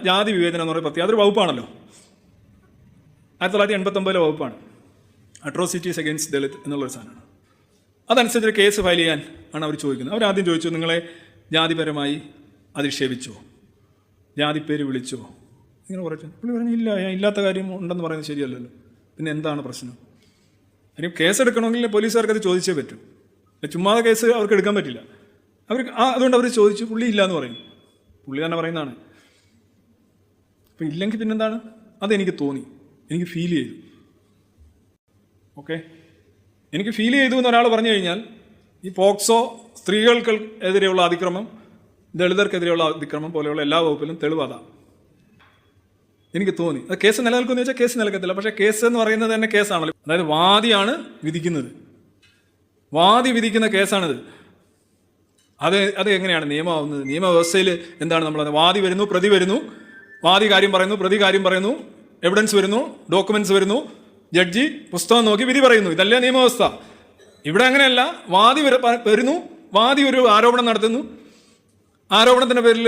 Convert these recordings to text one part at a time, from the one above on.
ജാതി വിവേചനം എന്ന് പറയുന്ന പ്രത്യേകം അതൊരു വകുപ്പാണല്ലോ. 1989 വകുപ്പാണ്. അട്രോസിറ്റീസ് അഗെയിൻസ്റ്റ് ദളിത് എന്നുള്ളൊരു സാധനമാണ്. അതനുസരിച്ചൊരു കേസ് ഫയൽ ചെയ്യാൻ ആണ് അവർ ചോദിക്കുന്നത്. അവരാദ്യം ചോദിച്ചു, നിങ്ങളെ ജാതിപരമായി അധിക്ഷേപിച്ചോ, ജാതിപ്പേര് വിളിച്ചോ, ഇങ്ങനെ കുറച്ച്. പുള്ളി പറഞ്ഞു, ഇല്ല, ഇല്ലാത്ത കാര്യം ഉണ്ടെന്ന് പറയുന്നത് ശരിയല്ലല്ലോ, പിന്നെ എന്താണ് പ്രശ്നം? അതിന് കേസെടുക്കണമെങ്കിൽ പോലീസുകാർക്ക് അത് ചോദിച്ചേ പറ്റൂ. ചുമ്മാതെ കേസ് അവർക്ക് എടുക്കാൻ പറ്റില്ല. അതുകൊണ്ട് അവർ ചോദിച്ചു. പുള്ളി ഇല്ല എന്ന് പറയും. പുള്ളി തന്നെ പറയുന്നതാണ്. അപ്പം ഇല്ലെങ്കിൽ പിന്നെന്താണ്? അതെനിക്ക് തോന്നി, എനിക്ക് ഫീൽ ചെയ്തു. ഓക്കെ, എനിക്ക് ഫീൽ ചെയ്തു എന്ന് ഒരാൾ പറഞ്ഞു കഴിഞ്ഞാൽ, ഈ പോക്സോ, സ്ത്രീകൾക്കെതിരെയുള്ള അതിക്രമം, ദളിതർക്കെതിരെയുള്ള അതിക്രമം പോലെയുള്ള എല്ലാ വകുപ്പിലും തെളിവതാണ്. എനിക്ക് തോന്നി. അത് കേസ് നിലനിൽക്കുമെന്ന് വെച്ചാൽ കേസ് നിലനിൽക്കത്തില്ല. പക്ഷേ കേസ് എന്ന് പറയുന്നത് തന്നെ കേസാണല്ലോ. അതായത് വാദിയാണ് വിധിക്കുന്നത്. വാദി വിധിക്കുന്ന കേസാണിത്. അത് എങ്ങനെയാണ് നിയമമാവുന്നത്? നിയമവ്യവസ്ഥയിൽ എന്താണ് നമ്മൾ? വാദി വരുന്നു, പ്രതി വരുന്നു, വാദി കാര്യം പറയുന്നു, പ്രതി കാര്യം പറയുന്നു, എവിഡൻസ് വരുന്നു, ഡോക്യുമെന്റ്സ് വരുന്നു, ജഡ്ജി പുസ്തകം നോക്കി വിധി പറയുന്നു. ഇതല്ലേ നിയമവ്യവസ്ഥ. ഇവിടെ അങ്ങനെയല്ല. വാദി വരുന്നു, വാദി ഒരു ആരോപണം നടത്തുന്നു, ആരോപണത്തിന്റെ പേരിൽ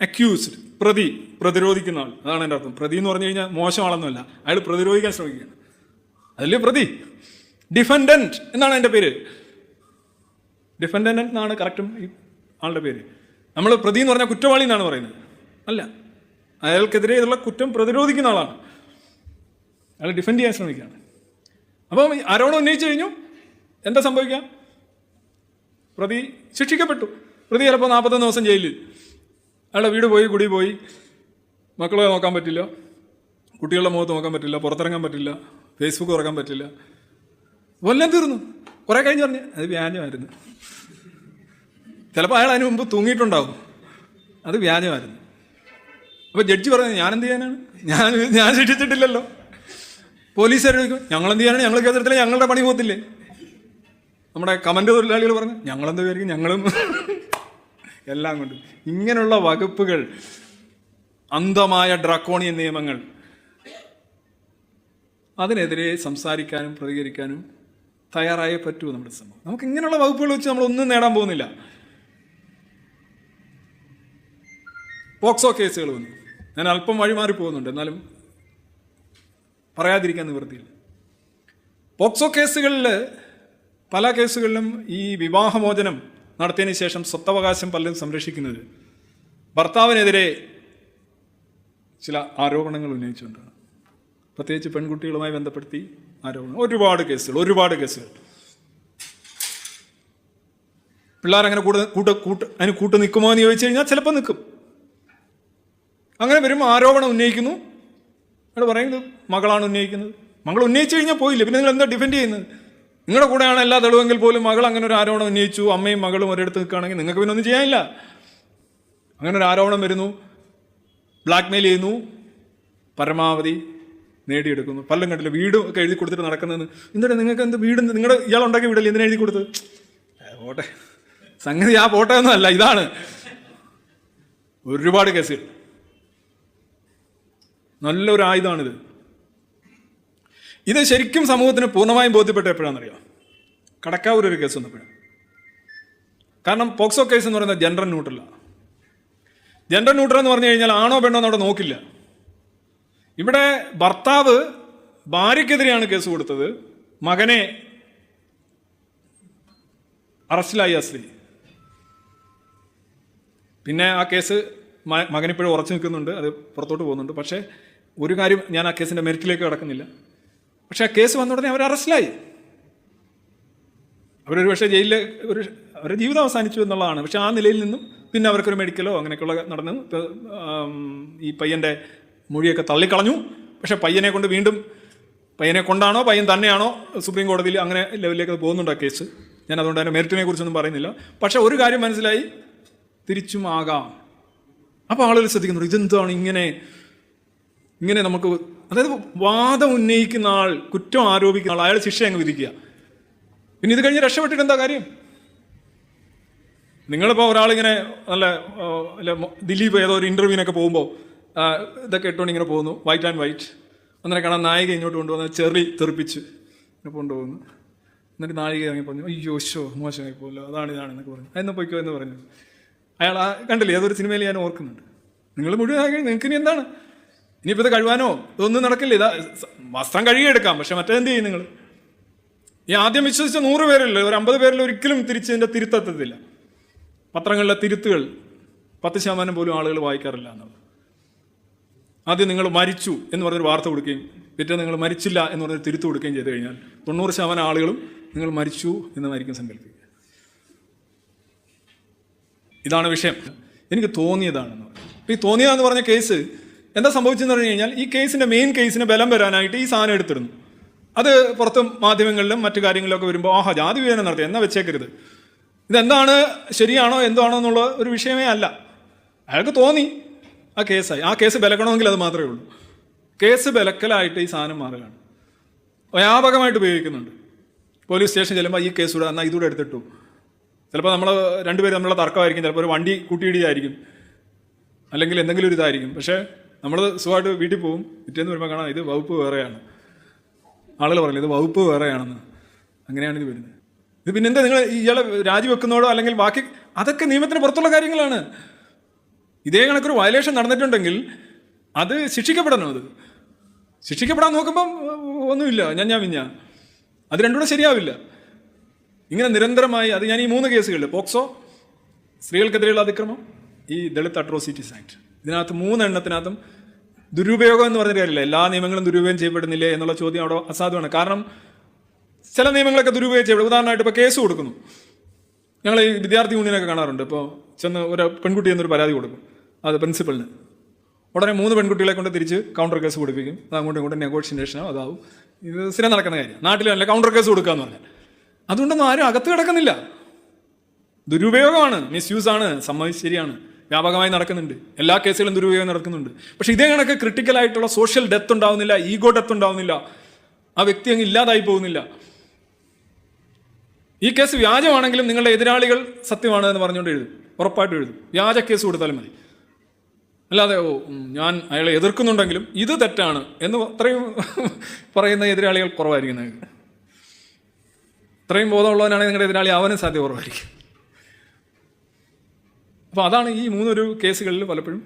അക്യൂസ്ഡ്, പ്രതി, പ്രതിരോധിക്കുന്ന ആൾ. അതാണ് എൻ്റെ അർത്ഥം. പ്രതി എന്ന് പറഞ്ഞു കഴിഞ്ഞാൽ മോശം ആളൊന്നുമല്ല, അയാൾ പ്രതിരോധിക്കാൻ ശ്രമിക്കുകയാണ്. അതിൽ പ്രതി, ഡിഫൻഡന്റ് എന്നാണ് എൻ്റെ പേര്. ഡിഫൻഡന്റ് എന്നാണ് കറക്റ്റും ഈ ആളുടെ പേര്. നമ്മൾ പ്രതി എന്ന് പറഞ്ഞാൽ കുറ്റവാളി എന്നാണ് പറയുന്നത്. അല്ല, അയാൾക്കെതിരെ ഉള്ള കുറ്റം പ്രതിരോധിക്കുന്ന ആളാണ്. അയാൾ ഡിഫെൻഡ് ചെയ്യാൻ ശ്രമിക്കുകയാണ്. അപ്പം ആരോപണം ഉന്നയിച്ചു കഴിഞ്ഞു, എന്താ സംഭവിക്കാം? പ്രതി ശിക്ഷിക്കപ്പെട്ടു. പ്രതി ചിലപ്പോൾ 41 ദിവസം ജയിലിൽ. അയാളുടെ വീട് പോയി, കുടി പോയി, മക്കളെ നോക്കാൻ പറ്റില്ല, കുട്ടികളുടെ മുഖത്ത് നോക്കാൻ പറ്റില്ല, പുറത്തിറങ്ങാൻ പറ്റില്ല, ഫേസ്ബുക്ക് തുറക്കാൻ പറ്റില്ല, എല്ലാം തീർന്നു. കുറെ കഴിഞ്ഞ് പറഞ്ഞ് അത് വ്യാജമായിരുന്നു. ചിലപ്പോൾ അയാൾ അതിന് മുമ്പ് തൂങ്ങിയിട്ടുണ്ടാവും, അത് വ്യാജമായിരുന്നു. അപ്പോൾ ജഡ്ജി പറഞ്ഞത്, ഞാൻ എന്ത് ചെയ്യാനാണ്? ഞാൻ ശിക്ഷിച്ചിട്ടില്ലല്ലോ. പോലീസുകാർ ചോദിക്കും, ഞങ്ങളെന്ത് ചെയ്യാനാണ്? ഞങ്ങൾ കേസെടുത്തില്ല, ഞങ്ങളുടെ പണി പോകത്തില്ലേ? നമ്മുടെ കമന്റ് തൊഴിലാളികൾ പറഞ്ഞു, ഞങ്ങളെന്ത് വിചാരിക്കും, ഞങ്ങളും എല്ലാം കൊണ്ട്. ഇങ്ങനെയുള്ള വകുപ്പുകൾ, അന്ധമായ ഡ്രാക്കോണിയൻ നിയമങ്ങൾ, അതിനെതിരെ സംസാരിക്കാനും പ്രതികരിക്കാനും തയ്യാറായേ പറ്റൂ നമ്മുടെ സമൂഹം. നമുക്ക് ഇങ്ങനെയുള്ള വകുപ്പുകൾ വെച്ച് നമ്മളൊന്നും നേടാൻ പോകുന്നില്ല. പോക്സോ കേസുകൾ വന്നു. ഞാൻ അല്പം വഴിമാറി പോകുന്നുണ്ട്, എന്നാലും പറയാതിരിക്കാൻ നിവൃത്തിയില്ല. പോക്സോ കേസുകളിൽ പല കേസുകളിലും ഈ വിവാഹമോചനം നടത്തിയതിന് ശേഷം സ്വത്തവകാശം പലരും സംരക്ഷിക്കുന്നത് ഭർത്താവിനെതിരെ ചില ആരോപണങ്ങൾ ഉന്നയിച്ചുകൊണ്ടാണ്. പ്രത്യേകിച്ച് പെൺകുട്ടികളുമായി ബന്ധപ്പെടുത്തി ആരോപണം. ഒരുപാട് കേസുകൾ. പിള്ളേരങ്ങനെ അതിന് കൂട്ട് നിൽക്കുമോ എന്ന് ചോദിച്ചു കഴിഞ്ഞാൽ ചിലപ്പോൾ നിൽക്കും. അങ്ങനെ വരുമ്പോൾ ആരോപണം ഉന്നയിക്കുന്നു. അവിടെ പറയുന്നത് മകളാണ് ഉന്നയിക്കുന്നത്. മകൾ ഉന്നയിച്ചു കഴിഞ്ഞാൽ പോയില്ല, പിന്നെ നിങ്ങൾ എന്താ ഡിഫെൻഡ് ചെയ്യുന്നത്? നിങ്ങളുടെ കൂടെയാണ് എല്ലാ തെളിവെങ്കിൽ പോലും മകൾ അങ്ങനെ ഒരു ആരോപണം ഉന്നയിച്ചു, അമ്മയും മകളും ഒരിടത്ത് നിൽക്കുകയാണെങ്കിൽ നിങ്ങൾക്ക് പിന്നെ ഒന്നും ചെയ്യാനില്ല. അങ്ങനെ ഒരു ആരോപണം വരുന്നു, ബ്ലാക്ക് മെയിൽ ചെയ്യുന്നു, പരമാവധി നേടിയെടുക്കുന്നു. പലരും കണ്ടില്ല, വീട് ഒക്കെ എഴുതി കൊടുത്തിട്ട് നടക്കുന്നതെന്ന്. എന്നിട്ട് നിങ്ങൾക്ക് എന്ത് വീട്, നിങ്ങളുടെ ഇയാളുണ്ടാക്കിയ വീടല്ലേ, എന്തിനാ എഴുതി കൊടുത്തത്? പോട്ടെ, സംഗതി ആ പോട്ടെ ഒന്നും അല്ല, ഇതാണ്. ഒരുപാട് കേസുകൾ. നല്ലൊരു ആയുധമാണിത്. ഇത് ശരിക്കും സമൂഹത്തിന് പൂർണ്ണമായും ബോധ്യപ്പെട്ട എപ്പോഴാണെന്നറിയാം? കടക്കാവൂർ ഒരു കേസ് വന്നപ്പോഴാണ്. കാരണം പോക്സോ കേസ് എന്ന് പറയുന്നത് ജെൻഡർ ന്യൂട്രലാണ്. ജെൻഡർ ന്യൂട്രൽ എന്ന് പറഞ്ഞു കഴിഞ്ഞാൽ ആണോ പെണ്ണോ എന്ന് അവിടെ നോക്കില്ല. ഇവിടെ ഭർത്താവ് ഭാര്യക്കെതിരെയാണ് കേസ് കൊടുത്തത്, മകനെ അറസ്റ്റിലായി ആ സ്ത്രീ. പിന്നെ ആ കേസ് മകനിപ്പോഴും ഉറച്ചു നിൽക്കുന്നുണ്ട്, അത് പുറത്തോട്ട് പോകുന്നുണ്ട്. പക്ഷേ ഒരു കാര്യം, ഞാൻ ആ കേസിൻ്റെ മെറിറ്റിലേക്ക് കടക്കുന്നില്ല. പക്ഷെ ആ കേസ് വന്ന ഉടനെ അവർ അറസ്റ്റിലായി. അവരൊരു പക്ഷേ ജയിലിൽ അവരുടെ ജീവിതം അവസാനിച്ചു എന്നുള്ളതാണ്. പക്ഷെ ആ നിലയിൽ നിന്നും പിന്നെ അവർക്കൊരു മെഡിക്കലോ അങ്ങനെയൊക്കെയുള്ള നടന്ന് ഈ പയ്യൻ്റെ മൊഴിയൊക്കെ തള്ളിക്കളഞ്ഞു. പക്ഷെ പയ്യനെ കൊണ്ട് വീണ്ടും, പയ്യനെ കൊണ്ടാണോ പയ്യൻ തന്നെയാണോ, സുപ്രീം കോടതിയിൽ അങ്ങനെ ലെവലിലേക്ക് പോകുന്നുണ്ട് ആ കേസ്. ഞാൻ അതുകൊണ്ട് തന്നെ മെറിറ്റിനെ കുറിച്ചൊന്നും പറയുന്നില്ല. പക്ഷെ ഒരു കാര്യം മനസ്സിലായി, തിരിച്ചും ആകാം. അപ്പോൾ ആളുകൾ ശ്രദ്ധിക്കുന്നുണ്ട്, ഇതെന്താണ് ഇങ്ങനെ നമുക്ക്, അതായത് വാദം ഉന്നയിക്കുന്ന ആൾ, കുറ്റം ആരോപിക്കുന്ന ആൾ, അയാൾ ശിക്ഷ അങ്ങ് വിധിക്കുക. പിന്നെ ഇത് കഴിഞ്ഞ് രക്ഷപ്പെട്ടിട്ട് എന്താ കാര്യം? നിങ്ങളിപ്പോൾ ഒരാളിങ്ങനെ നല്ല ദിലീപ് ഏതോ ഒരു ഇൻ്റർവ്യൂവിനൊക്കെ പോകുമ്പോൾ ഇതൊക്കെ ഇട്ടുകൊണ്ട് ഇങ്ങനെ പോകുന്നു, വൈറ്റ് ആൻഡ് വൈറ്റ്. അന്നേരം കാണാൻ നായിക ഇങ്ങോട്ട് കൊണ്ടുവന്ന് ചെറി തെറിപ്പിച്ച് ഇങ്ങനെ കൊണ്ടുപോകുന്നു. എന്നിട്ട് നായിക ഇറങ്ങി പറഞ്ഞു, അയ്യോ മോശമായി പോകുമല്ലോ, അതാണ് എന്നൊക്കെ പറഞ്ഞു. അതെന്ന് പോയിക്കോ എന്ന് പറഞ്ഞു. അയാൾ കണ്ടില്ലേ, ഏതൊരു സിനിമയിൽ ഞാൻ ഓർക്കുന്നുണ്ട്. നിങ്ങൾ മുഴുവനാക്കി നിങ്ങൾക്ക് ഇനി എന്താണ്? ഇനിയിപ്പോൾ ഇത് കഴുവാനോ ഇതൊന്നും നടക്കില്ല. ഇതാ വസ്ത്രം കഴുകിയെടുക്കാം, പക്ഷെ മറ്റേന്ത് ചെയ്യും നിങ്ങൾ? ഈ ആദ്യം വിശ്വസിച്ച 100 പേരില്ല, ഒരു 50 പേരിൽ ഒരിക്കലും തിരിച്ചതിൻ്റെ തിരുത്തെത്തത്തില്ല. പത്രങ്ങളിലെ തിരുത്തുകൾ 10% പോലും ആളുകൾ വായിക്കാറില്ല എന്നുള്ളത്. ആദ്യം നിങ്ങൾ മരിച്ചു എന്ന് പറഞ്ഞൊരു വാർത്ത കൊടുക്കുകയും പിറ്റേ നിങ്ങൾ മരിച്ചില്ല എന്ന് പറഞ്ഞൊരു തിരുത്ത് കൊടുക്കുകയും ചെയ്ത് കഴിഞ്ഞാൽ 90% ആളുകളും നിങ്ങൾ മരിച്ചു എന്നായിരിക്കും സങ്കല്പിക്കുക. ഇതാണ് വിഷയം. എനിക്ക് തോന്നിയതാണെന്ന് പറഞ്ഞു. അപ്പോൾ ഈ തോന്നിയതെന്ന് പറഞ്ഞ കേസ് എന്താ സംഭവിച്ചെന്ന് പറഞ്ഞു കഴിഞ്ഞാൽ, ഈ കേസിൻ്റെ മെയിൻ കേസിന് ബലം വരാനായിട്ട് ഈ സാധനം എടുത്തിരുന്നു. അത് പുറത്ത് മാധ്യമങ്ങളിലും മറ്റു കാര്യങ്ങളിലൊക്കെ വരുമ്പോൾ ആഹാ ജാതി വിവേചനം നടത്തി എന്നാ വെച്ചേക്കരുത്, ഇതെന്താണ് ശരിയാണോ എന്താണോ എന്നുള്ള ഒരു വിഷയമേ അല്ല. അയാൾക്ക് തോന്നി ആ കേസായി. ആ കേസ് ബലക്കണമെങ്കിൽ അത് മാത്രമേ ഉള്ളൂ. കേസ് ബലക്കലായിട്ട് ഈ സാധനം മാറുകയാണ്, വ്യാപകമായിട്ട് ഉപയോഗിക്കുന്നുണ്ട്. പോലീസ് സ്റ്റേഷൻ ചെല്ലുമ്പോൾ ഈ കേസ് കൂടെ എന്നാൽ ഇതുകൂടെ എടുത്തിട്ടു. ചിലപ്പോൾ നമ്മൾ രണ്ടുപേരും തമ്മിലുള്ള തർക്കമായിരിക്കും, ചിലപ്പോൾ ഒരു വണ്ടി കൂട്ടിയിടിയായിരിക്കും, അല്ലെങ്കിൽ എന്തെങ്കിലും ഒരു ഇതായിരിക്കും. പക്ഷേ നമ്മൾ സുഖമായിട്ട് വീട്ടിൽ പോകും, പിറ്റേന്ന് വരുമ്പോൾ കാണാം ഇത് വകുപ്പ് വേറെയാണ്. ആളുകൾ പറയില്ല ഇത് വകുപ്പ് വേറെയാണെന്ന്. അങ്ങനെയാണ് ഇത് വരുന്നത്. ഇത് പിന്നെന്താ നിങ്ങൾ ഇയാളെ രാജിവെക്കുന്നതോടോ അല്ലെങ്കിൽ ബാക്കി അതൊക്കെ നിയമത്തിന് പുറത്തുള്ള കാര്യങ്ങളാണ്. ഇതേ കണക്കൊരു വയലേഷൻ നടന്നിട്ടുണ്ടെങ്കിൽ അത് ശിക്ഷിക്കപ്പെടണം. അത് ശിക്ഷിക്കപ്പെടാൻ നോക്കുമ്പം ഒന്നുമില്ല, ഞാൻ അത് രണ്ടും കൂടെ ശരിയാവില്ല. ഇങ്ങനെ നിരന്തരമായി അത് ഞാൻ ഈ 3 കേസുകളിൽ പോക്സോ, സ്ത്രീകൾക്കെതിരെയുള്ള അതിക്രമം, ഈ ദളിത് അട്രോസിറ്റീസ് ആക്ട്, ഇതിനകത്ത് 3 എണ്ണത്തിനകത്തും ദുരുപയോഗം എന്ന് പറഞ്ഞ കാര്യമില്ല. എല്ലാ നിയമങ്ങളും ദുരുപയോഗം ചെയ്യപ്പെടുന്നില്ലേ എന്നുള്ള ചോദ്യം അവിടെ അസാധുവാണ്. കാരണം ചില നിയമങ്ങളൊക്കെ ദുരുപയോഗം ചെയ്യപ്പെടും. ഉദാഹരണമായിട്ട് ഇപ്പോൾ കേസ് കൊടുക്കുന്നു. ഞങ്ങൾ ഈ വിദ്യാർത്ഥി യൂണിയനൊക്കെ കാണാറുണ്ട്. ഇപ്പോൾ ചെന്ന് ഒരു പെൺകുട്ടി എന്നൊരു പരാതി കൊടുക്കും, അത് പ്രിൻസിപ്പളിന്. ഉടനെ 3 പെൺകുട്ടികളെ കൊണ്ട് തിരിച്ച് കൗണ്ടർ കേസ് കൊടുപ്പിക്കും. അത് അങ്ങോട്ടും ഇങ്ങോട്ടും നെഗോഷിയേഷനോ അതാവും. ഇത് സ്ഥിരം നടക്കുന്ന കാര്യം. നാട്ടിലല്ല കൗണ്ടർ കേസ് കൊടുക്കുക എന്ന് പറഞ്ഞാൽ അതുകൊണ്ടൊന്നും ആരും അകത്ത് കിടക്കുന്നില്ല. ദുരുപയോഗമാണ്, മിസ്യൂസാണ്, സമ്മതിച്ച് ശരിയാണ്, വ്യാപകമായി നടക്കുന്നുണ്ട്. എല്ലാ കേസുകളും ദുരുപയോഗം നടക്കുന്നുണ്ട്. പക്ഷെ ഇതേ കണക്ക് ക്രിട്ടിക്കലായിട്ടുള്ള സോഷ്യൽ ഡെത്ത് ഉണ്ടാവുന്നില്ല, ഈഗോ ഡെത്ത് ഉണ്ടാവുന്നില്ല, ആ വ്യക്തി അങ്ങ് ഇല്ലാതായി പോകുന്നില്ല. ഈ കേസ് വ്യാജമാണെങ്കിലും നിങ്ങളുടെ എതിരാളികൾ സത്യമാണ് എന്ന് പറഞ്ഞുകൊണ്ട് എഴുതും, ഉറപ്പായിട്ടും എഴുതും. വ്യാജ കേസ് കൊടുത്താലും മതി. അല്ലാതെ ഞാൻ അയാളെ എതിർക്കുന്നുണ്ടെങ്കിലും ഇത് തെറ്റാണ് എന്ന് അത്രയും പറയുന്ന എതിരാളികൾ കുറവായിരിക്കും. നിങ്ങൾക്ക് ഇത്രയും ബോധമുള്ളവനാണെങ്കിൽ നിങ്ങളുടെ എതിരാളി ആവാനും സാധ്യത കുറവായിരിക്കും. അപ്പോൾ അതാണ് ഈ 3 കേസുകളിൽ പലപ്പോഴും